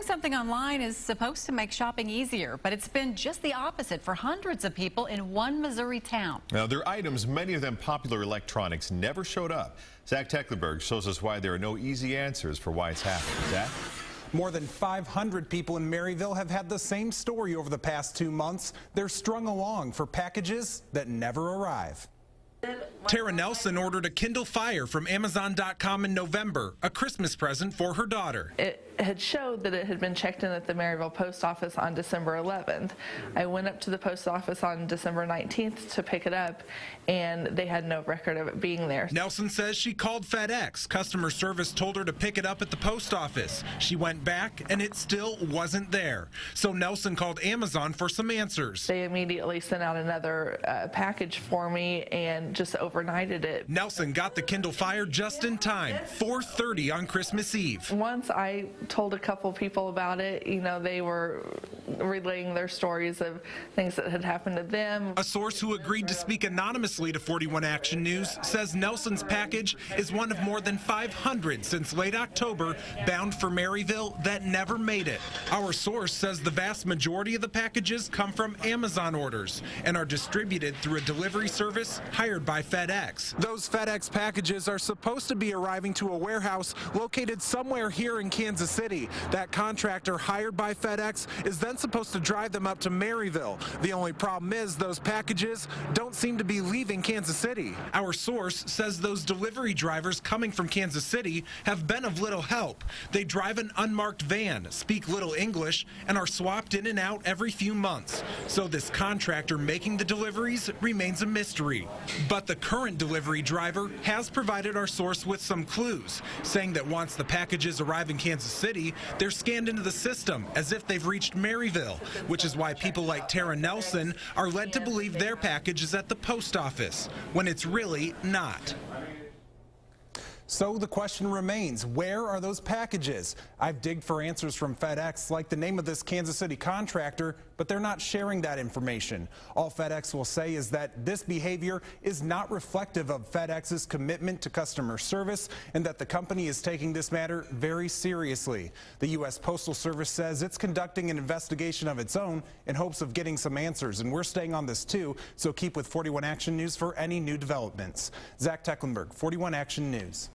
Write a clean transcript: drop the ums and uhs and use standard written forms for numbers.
something online is supposed to make shopping easier, but it's been just the opposite for hundreds of people in one Missouri town. Now, their items, many of them popular electronics, never showed up. Zach Tecklenburg shows us why there are no easy answers for why it's happening. Zach? More than 500 people in Maryville have had the same story over the past 2 months. They're strung along for packages that never arrive. Tara Nelson ordered a Kindle Fire from Amazon.com in November, a Christmas present for her daughter. It had showed that it had been checked in at the Maryville post office on December 11th. I went up to the post office on December 19th to pick it up, and they had no record of it being there. Nelson says she called FedEx. Customer service told her to pick it up at the post office. She went back, and it still wasn't there. So Nelson called Amazon for some answers. They immediately sent out another package for me and just overnighted it. Nelson got the Kindle Fire just in time, 4:30 on Christmas Eve. Once I told a couple people about it, you know, they were relaying their stories of things that had happened to them. A source who agreed to speak anonymously to 41 Action News says Nelson's package is one of more than 500 since late October bound for Maryville that never made it. Our source says the vast majority of the packages come from Amazon orders and are distributed through a delivery service hired by FedEx. Those FedEx packages are supposed to be arriving to a warehouse located somewhere here in Kansas City. That contractor hired by FedEx is then supposed to drive them up to Maryville. The only problem is those packages don't seem to be leaving Kansas City. Our source says those delivery drivers coming from Kansas City have been of little help. They drive an unmarked van, speak little English, and are swapped in and out every few months. So this contractor making the deliveries remains a mystery. But the current delivery driver has provided our source with some clues, saying that once the packages arrive in Kansas City, they're scanned into the system as if they've reached Maryville, which is why people like Tara Nelson are led to believe their package is at the post office, when it's really not. So the question remains, where are those packages? I've digged for answers from FedEx, like the name of this Kansas City contractor, but they're not sharing that information. All FedEx will say is that this behavior is not reflective of FedEx's commitment to customer service and that the company is taking this matter very seriously. The U.S. Postal Service says it's conducting an investigation of its own in hopes of getting some answers, and we're staying on this too, so keep with 41 Action News for any new developments. Zach Tecklenburg, 41 Action News.